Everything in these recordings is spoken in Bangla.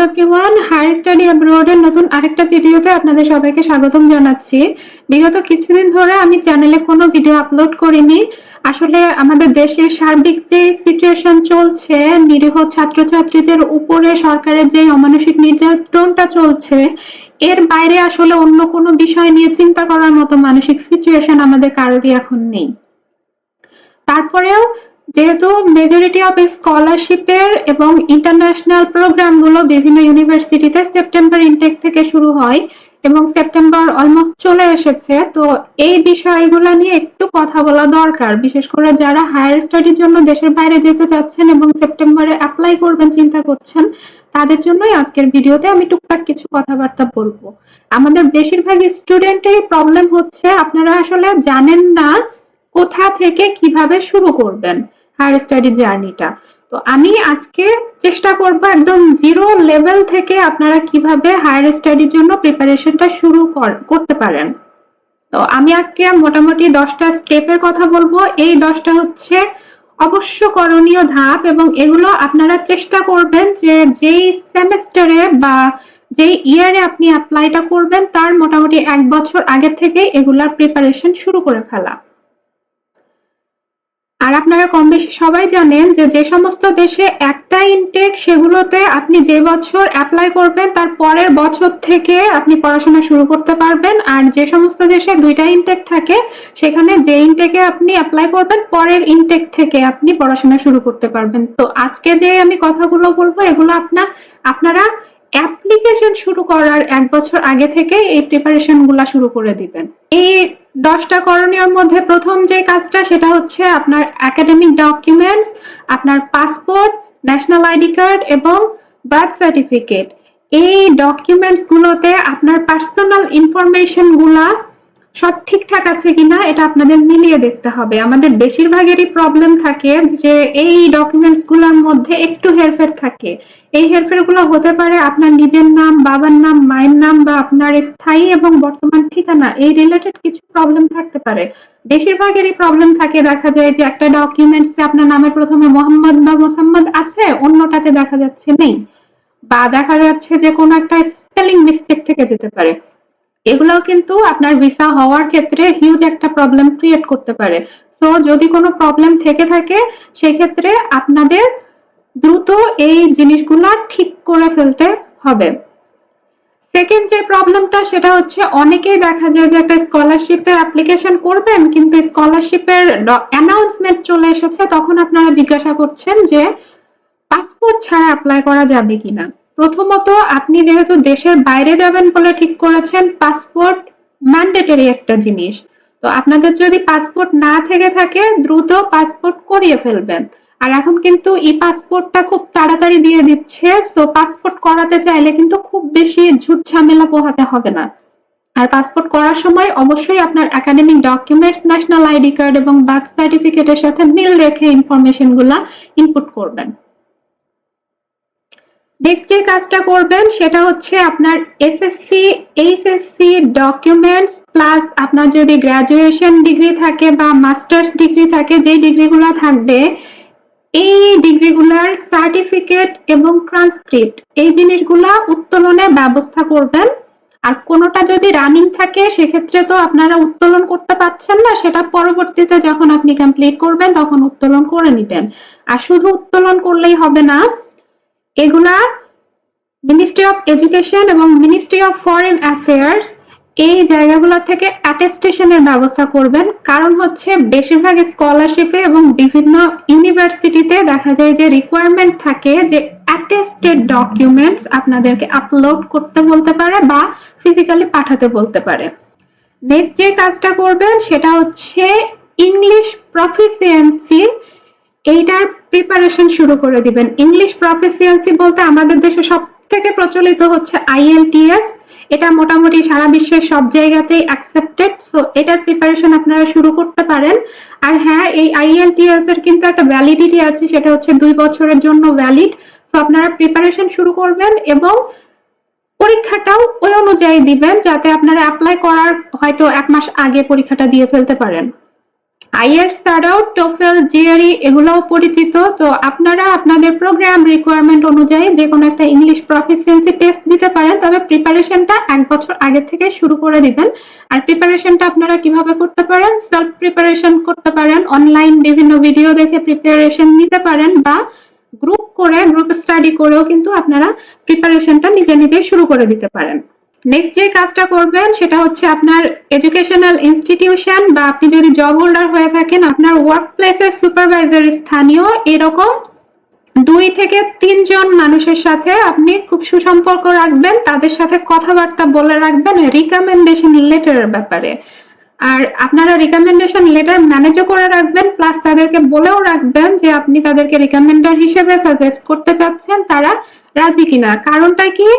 এভরিওয়ান, হায়ার স্টাডি অ্যাব্রোড এর নতুন আরেকটা ভিডিওতে আপনাদের সবাইকে স্বাগতম জানাচ্ছি। বিগত কিছুদিন ধরে আমি চ্যানেলে কোনো ভিডিও আপলোড করিনি। আসলে আমাদের দেশের সার্বিক যে সিচুয়েশন চলছে, নিরীহ ছাত্রছাত্রীদের উপরে সরকারের যে অমানসিক নির্যাতনটা চলছে, এর বাইরে আসলে অন্য কোনো বিষয় নিয়ে চিন্তা করার মতো মানসিক সিচুয়েশন আমাদের কারোরই এখন নেই। তারপরেও যেহেতু মেজরিটি অফ স্কলারশিপের এবং ইন্টারন্যাশনাল প্রোগ্রামগুলো বিভিন্ন ইউনিভার্সিটিতে সেপ্টেম্বর ইনটেক থেকে শুরু হয় এবং সেপ্টেম্বর অলমোস্ট চলে এসেছে, তো এই বিষয়গুলো নিয়ে একটু কথা বলা দরকার, বিশেষ করে যারা হায়ার স্টাডির জন্য দেশের বাইরে যেতে চাচ্ছেন এবং সেপ্টেম্বরে অ্যাপ্লাই করবেন চিন্তা করছেন, তাদের জন্যই আজকের ভিডিওতে আমি টুকটাক কিছু কথাবার্তা বলবো। আমাদের বেশিরভাগ স্টুডেন্টেরই প্রবলেম হচ্ছে আপনারা আসলে জানেন না কোথা থেকে কিভাবে শুরু করবেন হায়ার স্টাডি জার্নিটা। তো আমি আজকে চেষ্টা করব একদম জিরো লেভেল থেকে আপনারা কিভাবে হায়ার স্টাডির জন্য প্রিপারেশনটা শুরু করতে পারেন। তো আমি আজকে মোটামুটি 10টা স্টেপের কথা বলবো। এই 10টা হচ্ছে অবশ্য করণীয় ধাপ এবং এগুলো আপনারা চেষ্টা করবেন যে যেই সেমেস্টারে বা যেই ইয়ারে আপনি অ্যাপ্লাইটা করবেন তার মোটামুটি 1 বছর আগে থেকে এগুলার প্রিপারেশন শুরু করে ফেলা। আর আপনারা কম বেশি সবাই জানেন যে যে সমস্ত দেশে একটা ইনটেক, সেগুলোতে আপনি যে বছর অ্যাপ্লাই করবেন তার পরের বছর থেকে আপনি পড়াশোনা শুরু করতে পারবেন, আর যে সমস্ত দেশে 2টা ইনটেক থাকে সেখানে যে ইনটেকে আপনি অ্যাপ্লাই করবেন পরের ইনটেক থেকে আপনি পড়াশোনা শুরু করতে পারবেন। তো আজকে যে আমি কথাগুলো বলবো এগুলো আপনারা অ্যাপ্লিকেশন শুরু করার 1 বছর আগে থেকে এই প্রিপারেশন গুলা শুরু করে দিবেন। এই 10টা করণীয়র মধ্যে প্রথম যে কাজটা সেটা হচ্ছে আপনার একাডেমিক ডকুমেন্টস, আপনার পাসপোর্ট, ন্যাশনাল আইডি কার্ড এবং বার্থ সার্টিফিকেট। এই ডকুমেন্টস গুলোতে আপনার পার্সোনাল ইনফরমেশন গুলা সব ঠিকঠাক আছে কিনা এটা আপনাদের মিলিয়ে দেখতে হবে। আমাদের বেশিরভাগেরই প্রবলেম থাকে যে এই ডকুমেন্টস গুলোর মধ্যে একটু হেরফের থাকে। এই হেরফের গুলো হতে পারে আপনার নিজের নাম, বাবার নাম, মায়ের নাম বা আপনার স্থায়ী এবং বর্তমান ঠিকানা এই রিলেটেড কিছু প্রবলেম থাকতে পারে। বেশিরভাগেরই প্রবলেম থাকে, দেখা যায় যে একটা ডকুমেন্টসে আপনার নামের প্রথমে মোহাম্মদ বা মোসাম্মদ আছে, অন্যটাতে দেখা যাচ্ছে নেই, বা দেখা যাচ্ছে যে কোনো একটা স্পেলিং মিস্টেক থেকে যেতে পারে। এগুলোও কিন্তু আপনার ভিসা হওয়ার ক্ষেত্রে হিউজ একটা প্রবলেম ক্রিয়েট করতে পারে। সো যদি কোনো প্রবলেম থেকে থাকে সেক্ষেত্রে আপনাদের দ্রুত এই জিনিসগুলো ঠিক করে ফেলতে হবে। সেকেন্ড যে প্রবলেমটা সেটা হচ্ছে অনেকেই দেখা যায় যে একটা স্কলারশিপের অ্যাপ্লিকেশন করবেন কিন্তু স্কলারশিপের অ্যানাউন্সমেন্ট চলে এসেছে, তখন আপনারা জিজ্ঞাসা করছেন যে পাসপোর্ট ছাড়া অ্যাপ্লাই করা যাবে কিনা। প্রথমত আপনি যেহেতু দেশের বাইরে যাবেন বলে ঠিক করেছেন, পাসপোর্ট ম্যান্ডেটরি একটা জিনিস। তো আপনাদের যদি পাসপোর্ট না থেকে থাকে দ্রুত পাসপোর্ট করিয়ে ফেলবেন। আর এখন কিন্তু ই পাসপোর্টটা খুব তাড়াতাড়ি দিয়ে দিচ্ছে, সো পাসপোর্ট করাতে চাইলে কিন্তু খুব বেশি ঝুট ঝামেলা পোহাতে হবে না। আর পাসপোর্ট করার সময় অবশ্যই আপনার academic documents, national ID card এবং বার্থ সার্টিফিকেটের সাথে মিল রেখে ইনফরমেশন গুলা ইনপুট করবেন। নেক্সট যে কাজটা করবেন সেটা হচ্ছে আপনার এসএসসি, এইচএসসি ডকুমেন্টস প্লাস আপনার যদি গ্রাজুয়েশন ডিগ্রি থাকে বা মাস্টার্স ডিগ্রি থাকে, যে ডিগ্রিগুলো থাকবে এই ডিগ্রিগুলার সার্টিফিকেট এবং ট্রান্সক্রিপ্ট এই জিনিসগুলা উত্তোলনের ব্যবস্থা করবেন। আর কোনোটা যদি রানিং থাকে সেক্ষেত্রে তো আপনারা উত্তোলন করতে পারছেন না, সেটা পরবর্তীতে যখন আপনি কমপ্লিট করবেন তখন উত্তোলন করে নেবেন। আর শুধু উত্তোলন করলেই হবে না, এগুলা মিনিস্ট্রি অফ এডুকেশন এবং মিনিস্ট্রি অফ ফরেন অ্যাফেয়ার্স এই জায়গাগুলো থেকে অ্যাটেস্টেশনের ব্যবস্থা করবেন। কারণ হচ্ছে বেশিরভাগ স্কলারশিপে এবং বিভিন্ন ইউনিভার্সিটিতে দেখা যায় যে রিকোয়ারমেন্ট থাকে যে অ্যাটেস্টেড ডকুমেন্টস আপনাদেরকে আপলোড করতে বলতে পারে বা ফিজিক্যালি পাঠাতে বলতে পারে। নেক্সট যে কাজটা করবেন সেটা হচ্ছে ইংলিশ প্রফিসিয়েন্সি, এইটার প্রিপারেশন শুরু করে দিবেন। ইংলিশ প্রফিসিয়েন্সি বলতে আমাদের দেশে সব থেকে প্রচলিত হচ্ছে আইএলটিএস। এটা মোটামুটি সারা বিশ্বের সব জায়গাতেই অ্যাকসেপ্টেড, সো এটার প্রিপারেশন আপনারা শুরু করতে পারেন। আর হ্যাঁ, এই আইএলটিএস এর কিন্তু একটা ভ্যালিডিটি আছে, সেটা হচ্ছে 2 বছরের জন্য ভ্যালিড। সো আপনারা প্রিপারেশন শুরু করবেন এবং পরীক্ষাটাও ওই অনুযায়ী দিবেন যাতে আপনারা অ্যাপ্লাই করার হয়তো 1 মাস আগে পরীক্ষাটা দিয়ে ফেলতে পারেন। আইএলটিএস ছাড়াও টোফেল, জিআরই এগুলোও পরিচিত। তো আপনারা আপনাদের প্রোগ্রাম রিকোয়ারমেন্ট অনুযায়ী যে কোনো একটা ইংলিশ প্রফিসিয়েন্সি টেস্ট দিতে পারেন, তবে প্রিপারেশনটা 1 বছর আগে থেকে শুরু করে দিবেন। আর প্রিপারেশনটা আপনারা কিভাবে করতে পারেন? সেলফ প্রিপারেশন করতে পারেন, অনলাইন বিভিন্ন ভিডিও দেখে প্রিপারেশন নিতে পারেন, বা গ্রুপ স্টাডি করেও কিন্তু আপনারা প্রিপারেশনটা নিজে নিজে শুরু করে দিতে পারেন। নেক্সট যে কাজটা করবেন সেটা হচ্ছে আপনার এডুকেশনাল ইনস্টিটিউশন বা আপনি যদি জব হোল্ডার হয়ে থাকেন, আপনার ওয়ার্ক প্লেসের সুপারভাইজার স্থানীয় এরকম 2 থেকে 3 জন মানুষের সাথে আপনি খুব সুসম্পর্ক রাখবেন, তাদের সাথে কথাবার্তা বলে রাখবেন রিকমেন্ডেশন লেটারের ব্যাপারে। আর আপনারা রিকমেন্ডেশন লেটার ম্যানেজও করে রাখবেন, প্লাস তাদেরকে বলেও রাখবেন যে আপনি তাদেরকে রিকমেন্ডার হিসেবে সাজেস্ট করতে চাচ্ছেন, তারা রাজি কিনা। কারণটা কি,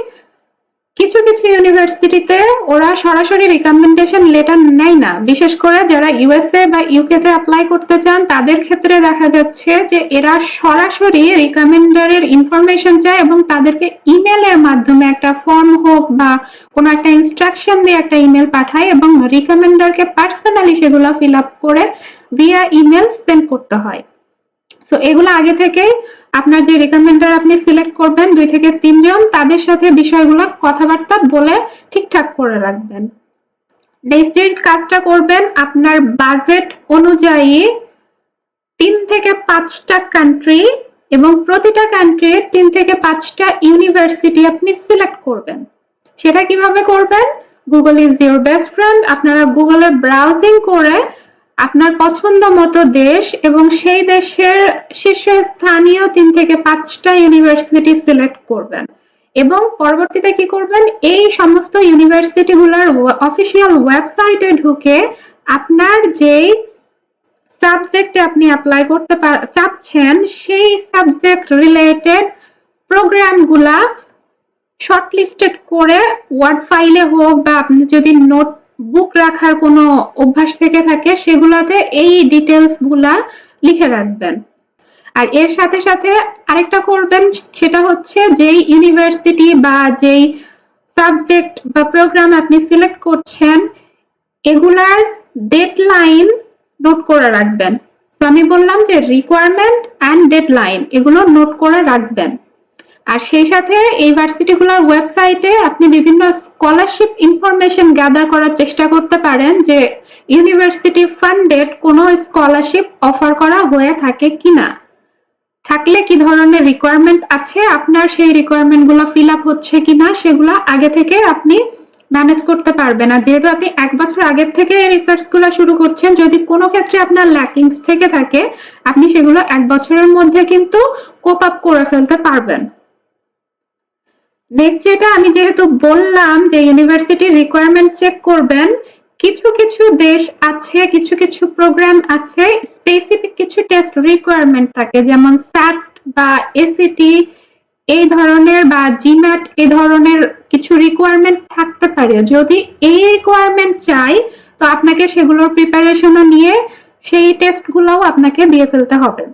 কিছু কিছু ইউনিভার্সিটিতে ওরা সরাসরি রিকমেন্ডেশন লেটার নেয় না, বিশেষ করে যারা ইউএসএ বা ইউকে তে অ্যাপ্লাই করতে চান তাদের ক্ষেত্রে দেখা যাচ্ছে যে এরা সরাসরি রিকমেন্ডারের ইনফরমেশন চায় এবং তাদেরকে ইমেলের মাধ্যমে একটা ফর্ম হোক বা কোনো একটা ইনস্ট্রাকশন দিয়ে একটা ইমেল পাঠায় এবং রিকমেন্ডারকে পার্সোনালি সেগুলো ফিল আপ করে ভিয়া ইমেল সেন্ড করতে হয়। সো এগুলো আগে থেকেই আপনার যে রিকমেন্ডার আপনি সিলেক্ট করবেন 2 থেকে 3 জন, তাদের সাথে বিষয়গুলো কথাবার্তা বলে ঠিকঠাক করে রাখবেন। নেক্সট যে কাজটা করবেন, আপনার বাজেট অনুযায়ী 3 থেকে 5টা কান্ট্রি এবং প্রতিটা কান্ট্রির 3 থেকে 5টা ইউনিভার্সিটি আপনি সিলেক্ট করবেন। সেটা কিভাবে করবেন? Google is your best friend. আপনারা গুগলে ব্রাউজিং করে আপনার পছন্দ মতো দেশ এবং সেই দেশের শীর্ষস্থানীয় 3 থেকে 5টা ইউনিভার্সিটি সিলেক্ট করবেন এবং পরবর্তীতে কি করবেন, এই সমস্ত ইউনিভার্সিটিগুলোর অফিসিয়াল ওয়েবসাইটে ঢুকে আপনার যেই সাবজেক্টে আপনি অ্যাপ্লাই করতে চাচ্ছেন সেই সাবজেক্ট রিলেটেড প্রোগ্রামগুলা শর্টলিস্টেড করে ওয়ার্ড ফাইলে হোক বা আপনি যদি নোটবুক রাখার কোনো অভ্যাস থেকে থাকে সেগুলাতে এই ডিটেলস গুলা লিখে রাখবেন। আর এর সাথে সাথে আরেকটা করবেন, সেটা হচ্ছে যেই ইউনিভার্সিটি বা যেই সাবজেক্ট বা প্রোগ্রাম আপনি সিলেক্ট করছেন এগুলার ডেডলাইন নোট করে রাখবেন। তো আমি বললাম যে রিকোয়ারমেন্ট অ্যান্ড ডেডলাইন এগুলো নোট করে রাখবেন। আর সেই সাথে এই ভার্সিটিগুলোর ওয়েবসাইটে আপনি বিভিন্ন স্কলারশিপ ইনফরমেশন গ্যাদার করার চেষ্টা করতে পারেন যে ইউনিভার্সিটি ফান্ডেড কোনো স্কলারশিপ অফার করা হয়ে থাকে কিনা, থাকলে কি ধরনের রিকোয়ারমেন্ট আছে, আপনার সেই রিকোয়ারমেন্ট গুলো ফিল আপ হচ্ছে কিনা সেগুলো আগে থেকে আপনি ম্যানেজ করতে পারবেন। আর যেহেতু আপনি 1 বছর আগের থেকে রিসার্চ গুলো শুরু করছেন, যদি কোনো ক্ষেত্রে আপনার ল্যাকিংস থেকে থাকে আপনি সেগুলো 1 বছরের মধ্যে কিন্তু কোপ আপ করে ফেলতে পারবেন। নেক্সট যেটা আমি যেহেতু বললাম যে ইউনিভার্সিটির রিকোয়ারমেন্ট চেক করবেন, কিছু কিছু দেশ আছে, কিছু কিছু প্রোগ্রাম আছে স্পেসিফিক কিছু টেস্ট রিকোয়ারমেন্ট থাকে, যেমন স্যাট বা এসিটি এই ধরনের বা জিম্যাট এই ধরনের কিছু রিকোয়ারমেন্ট থাকতে পারে। যদি এই রিকোয়ারমেন্ট চাই তো আপনাকে সেগুলোর প্রিপারেশনও নিয়ে সেই টেস্টগুলোও আপনাকে দিয়ে ফেলতে হবে।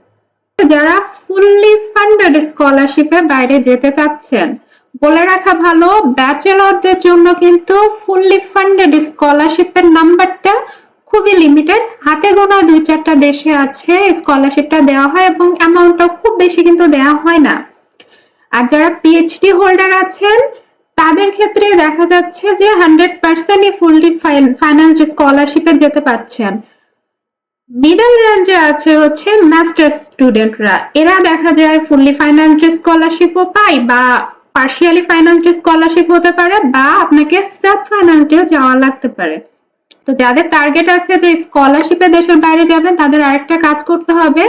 যারা ফুললি ফান্ডেড স্কলারশিপে বাইরে যেতে চাচ্ছেন, বলে রাখা ভালো ব্যাচেলরদের জন্য কিন্তু ফুললি ফান্ডেড স্কলারশিপের নাম্বারটা খুবই লিমিটেড, হাতে গোনা 2-4টা দেশে আছে স্কলারশিপটা দেওয়া হয় এবং অ্যামাউন্টটাও খুব বেশি কিন্তু দেওয়া হয় না। আর যারা পিএইচডি হোল্ডার আছেন তাদের ক্ষেত্রে দেখা যাচ্ছে যে 100%ই ফুললি ফাইন্যান্সড স্কলারশিপে যেতে পারছেন। মিডল রেঞ্জে আছে হচ্ছে মাস্টার স্টুডেন্টরা, এরা দেখা যায় ফুললি ফাইন্যান্সড স্কলারশিপও পায় বা পার্শিয়ালি ফাইন্যান্সড স্কলারশিপ হতে পারে বা আপনাকে সেলফ ফাইন্যান্সডেও যাওয়া লাগতে পারে। তো যাদের টার্গেট আছে যে স্কলারশিপে দেশের বাইরে যাবেন তাদের আরেকটা কাজ করতে হবে,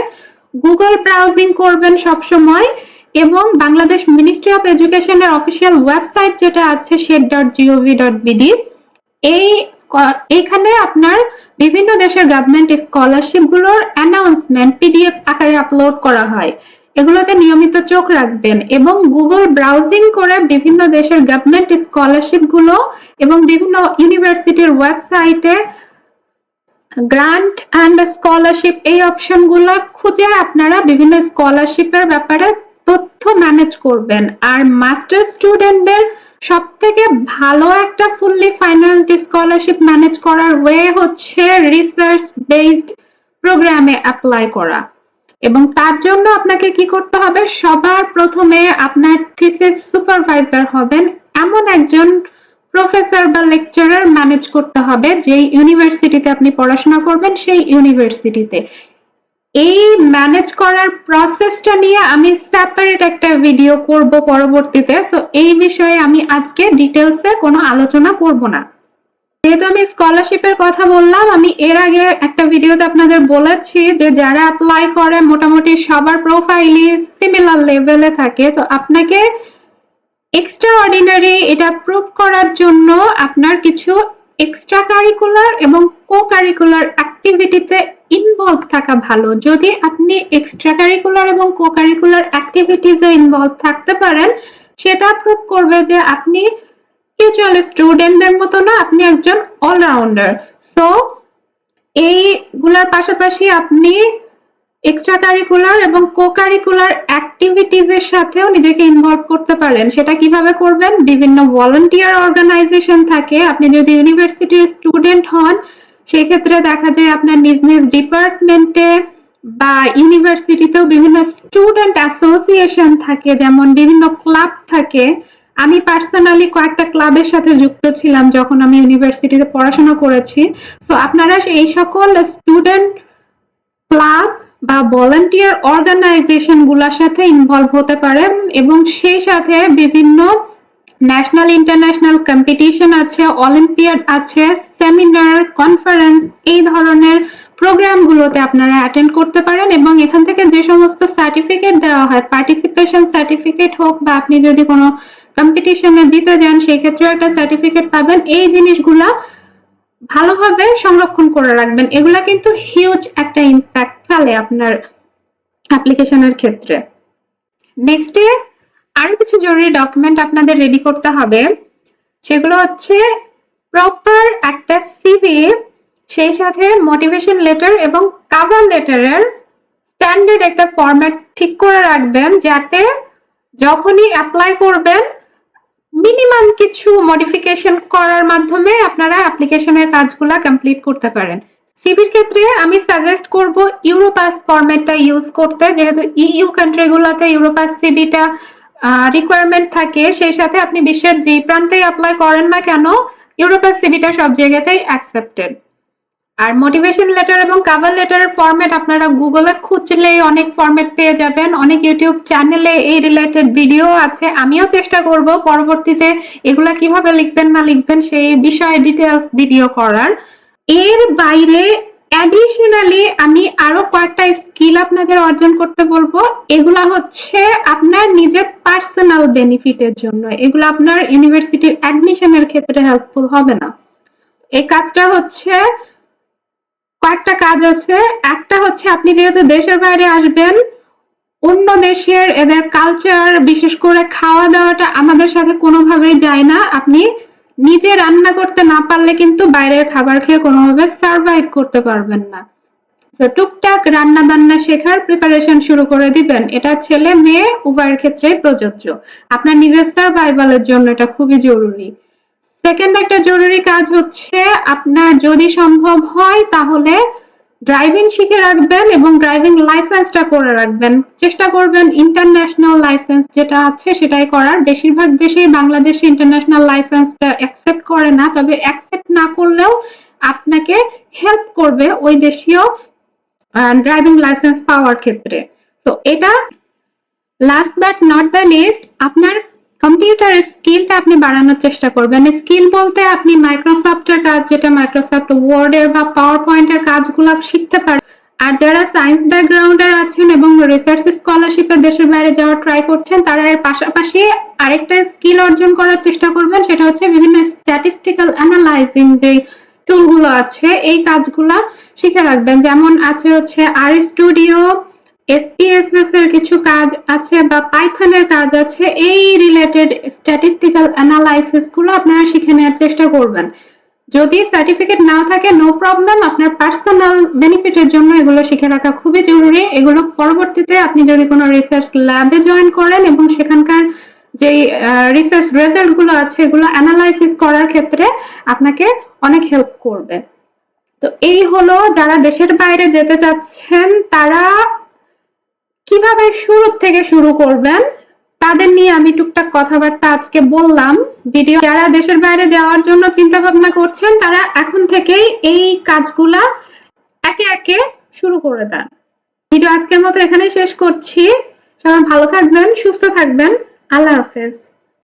গুগল ব্রাউজিং করবেন সব সময় এবং বাংলাদেশ মিনিস্ট্রি অফ এডুকেশনের অফিসিয়াল ওয়েবসাইট যেটা আছে shed.gov.bd এইখানে আপনার বিভিন্ন দেশের গভর্নমেন্ট স্কলারশিপ গুলোর অ্যানাউন্সমেন্ট পিডিএফ আকারে আপলোড করা হয়, এগুলোতে নিয়মিত চোখ রাখবেন এবং গুগল ব্রাউজিং করে বিভিন্ন দেশের গভর্নমেন্ট স্কলারশিপ গুলো এবং বিভিন্ন ইউনিভার্সিটির ওয়েবসাইটে গ্রান্ট অ্যান্ড স্কলারশিপ এই অপশন গুলো খুঁজে আপনারা বিভিন্ন স্কলারশিপের ব্যাপারে তথ্য ম্যানেজ করবেন। আর মাস্টার স্টুডেন্টদের সব থেকে ভালো একটা ফুললি ফাইন্যান্সড স্কলারশিপ ম্যানেজ করার ওয়ে হচ্ছে রিসার্চ বেসড প্রোগ্রামে অ্যাপ্লাই করা। এবং তার জন্য আপনাকে কি করতে হবে, সবার প্রথমে আপনার থিসিস সুপারভাইজার হবেন এমন একজন প্রফেসর বা লেকচারার ম্যানেজ করতে হবে যেই ইউনিভার্সিটিতে আপনি পড়াশোনা করবেন সেই ইউনিভার্সিটিতে। এই ম্যানেজ করার প্রসেসটা নিয়ে আমি সেপারেট একটা ভিডিও করব পরবর্তীতে, সো এই বিষয়ে আমি আজকে ডিটেলসে কোনো আলোচনা করব না। যেহেতু আমি স্কলারশিপের কথা বললাম, আমি এর আগে একটা ভিডিওতে আপনাদের বলেছি যে যারা অ্যাপ্লাই করে মোটামুটি সবার প্রোফাইলই সিমিলার লেভেলে থাকে, তো আপনাকে এক্সট্রা অর্ডিনারি এটা প্রুভ করার জন্য আপনার কিছু এক্সট্রা কারিকুলার এবং কো কারিকুলার অ্যাক্টিভিটিতে ইনভলভ থাকা ভালো। যদি আপনি এক্সট্রা কারিকুলার এবং কো কারিকুলার অ্যাক্টিভিটিসে ইনভলভ থাকতে পারেন, সেটা প্রুভ করবে যে আপনি ইউজুয়াল স্টুডেন্টদের মতো না, আপনি একজন অলরাউন্ডার। সো এইগুলোর পাশাপাশি আপনি এক্সট্রা কারিকুলার এবং কো কারিকুলার অ্যাক্টিভিটিস এর সাথেও নিজেকে ইনভলভ করতে পারেন। সেটা কিভাবে করবেন, বিভিন্ন ভলান্টিয়ার অর্গানাইজেশন থাকে। আপনি যদি ইউনিভার্সিটির স্টুডেন্ট হন, সেই ক্ষেত্রে দেখা যায় আপনার নিজ নিজ ডিপার্টমেন্টে বা ইউনিভার্সিটিতেও বিভিন্ন স্টুডেন্ট অ্যাসোসিয়েশন থাকে, যেমন বিভিন্ন ক্লাব থাকে। আমি পার্সোনালি কয়েকটা ক্লাবের সাথে যুক্ত ছিলাম যখন আমি ইউনিভার্সিটিতে পড়াশোনা করেছি। সো আপনারা এই সকল স্টুডেন্ট ক্লাব বা ভলান্টিয়ার অর্গানাইজেশন গুলোর সাথে ইনভলভ হতে পারেন এবং সেই সাথে বিভিন্ন ন্যাশনাল ইন্টারন্যাশনাল কম্পিটিশন আছে, অলিম্পিয়াড আছে, সেমিনার, কনফারেন্স, এই ধরনের প্রোগ্রামগুলোতে আপনারা অ্যাটেন্ড করতে পারেন এবং এখান থেকে যে সমস্ত সার্টিফিকেট দেওয়া হয়, পার্টিসিপেশন সার্টিফিকেট হোক বা আপনি যদি কোনো কম্পিটিশনে জিতে যান সেই ক্ষেত্রে একটা সার্টিফিকেট পাবেন। এই জিনিসগুলা ভালোভাবে সংরক্ষণ করে রাখবেন, এগুলা কিন্তু হিউজ একটা ইম্প্যাক্ট ফেলে আপনার অ্যাপ্লিকেশনের ক্ষেত্রে। নেক্সটে আরো কিছু জরুরি ডকুমেন্ট আপনাদের রেডি করতে হবে, সেগুলো হচ্ছে প্রপার একটা সিভি, সেই সাথে মোটিভেশন লেটার এবং কভার লেটারের স্ট্যান্ডার্ড একটা ফরম্যাট ঠিক করে রাখবেন, যাতে যখনই অ্যাপ্লাই করবেন মিনিমাম কিছু মডিফিকেশন করার মাধ্যমে আপনারা অ্যাপ্লিকেশনের কাজগুলো কমপ্লিট করতে পারেন। সিভির ক্ষেত্রে আমি সাজেস্ট করব ইউরোপাস ফরম্যাটটা ইউজ করতে, যেহেতু ইইউ কান্ট্রিগুলোতে ইউরোপাস সিভিটা রিকোয়ারমেন্ট থাকে। সেই সাথে আপনি বিশ্বের যে প্রান্তেই অ্যাপ্লাই করেন না কেন, ইউরোপাস সিভিটা সব জায়গাতেই অ্যাকসেপ্টেড। আর মোটিভেশন লেটার এবং কভার লেটারের ফরম্যাট আপনারা গুগলে খুঁজলেই অনেক ফরম্যাট পেয়ে যাবেন, অনেক ইউটিউব চ্যানেলে এই রিলেটেড ভিডিও আছে। আমিও চেষ্টা করব পরবর্তীতে এগুলা কিভাবে লিখবেন না লিখবেন সেই বিষয়ে ডিটেলস ভিডিও করার। এর বাইরে অ্যাডিশনালি আমি আরো কয়েকটা স্কিল আপনাদের অর্জন করতে বলবো। এগুলা হচ্ছে আপনার নিজের পার্সোনাল বেনিফিটের জন্য, এগুলো আপনার ইউনিভার্সিটির অ্যাডমিশনের ক্ষেত্রে হেল্পফুল হবে না। এই কাজটা হচ্ছে, কয়েকটা কাজ আছে। একটা হচ্ছে আপনি যেহেতু দেশের বাইরে আসবেন, অন্য দেশের এদের কালচার, বিশেষ করে খাওয়া দাওয়াটা আমাদের সাথে কোনোভাবেই যায় না। আপনি নিজে রান্না করতে না পারলে কিন্তু বাইরের খাবার খেয়ে কোনোভাবে সার্ভাইভ করতে পারবেন না। তো টুকটাক রান্না বান্না শেখার প্রিপারেশন শুরু করে দিবেন, এটা ছেলে মেয়ে উভয়ের ক্ষেত্রেই প্রযোজ্য। আপনার নিজের সার্ভাইভালের জন্য এটা খুবই জরুরি। সেকেন্ড একটা জরুরি কাজ হচ্ছে, আপনার যদি সম্ভব হয় তাহলে ড্রাইভিং শিখে রাখবেন এবং ড্রাইভিং লাইসেন্সটা করে রাখবেন। চেষ্টা করবেন ইন্টারন্যাশনাল লাইসেন্স যেটা আছে সেটাই করার। বেশিরভাগ দেশেই বাংলাদেশে ইন্টারন্যাশনাল লাইসেন্সটা অ্যাকসেপ্ট করে না, তবে অ্যাকসেপ্ট না করলেও আপনাকে হেল্প করবে ওই দেশীয় ড্রাইভিং লাইসেন্স পাওয়ার ক্ষেত্রে। তো এটা last but not the least, আপনার কম্পিউটার স্কিলটা আপনি বাড়ানোর চেষ্টা করবেন। স্কিল বলতে আপনি মাইক্রোসফটের কাজ, যেটা মাইক্রোসফট ওয়ার্ডের বা পাওয়ার পয়েন্টের কাজগুলো শিখতে পারেন। আর যারা সায়েন্স ব্যাকগ্রাউন্ডের আছেন এবং রিসার্চ স্কলারশিপে দেশের বাইরে যাওয়ার ট্রাই করছেন, তারা এর পাশাপাশি আরেকটা স্কিল অর্জন করার চেষ্টা করবেন, সেটা হচ্ছে বিভিন্ন স্ট্যাটিস্টিক্যাল অ্যানালাইজিং যে টুলগুলো আছে এই কাজগুলা শিখে রাখবেন। যেমন আছে হচ্ছে আর স্টুডিও, SPSS এর কিছু কাজ আছে বা পাইথনের কাজ আছে, এই রিলেটেড স্ট্যাটিস্টিক্যাল অ্যানালাইসিস গুলো আপনারা শিখে নেওয়ার চেষ্টা করবেন। যদি সার্টিফিকেট নাও থাকে নো প্রবলেম, আপনার পার্সোনাল বেনিফিটের জন্য এগুলো শিখে রাখা খুবই জরুরি। এগুলো পরবর্তীতে আপনি যদি কোনো রিসার্চ ল্যাবে জয়েন করেন এবং সেখানকার যে রিসার্চ রেজাল্ট গুলো আছে এগুলো অ্যানালাইসিস করার ক্ষেত্রে আপনাকে অনেক হেল্প করবে। তো এই হলো যারা দেশের বাইরে যেতে চাচ্ছেন তারা কিভাবে শুরু থেকে শুরু করবেন তাদের নিয়ে আমি টুকটাক কথাবার্তা আজকে বললাম ভিডিও। যারা দেশের বাইরে যাওয়ার জন্য চিন্তা ভাবনা করছেন তারা এখন থেকেই এই কাজগুলা একে একে শুরু করে দেন। ভিডিও আজকের মতো এখানেই শেষ করছি। সবাই ভালো থাকবেন, সুস্থ থাকবেন। আল্লাহ হাফেজ।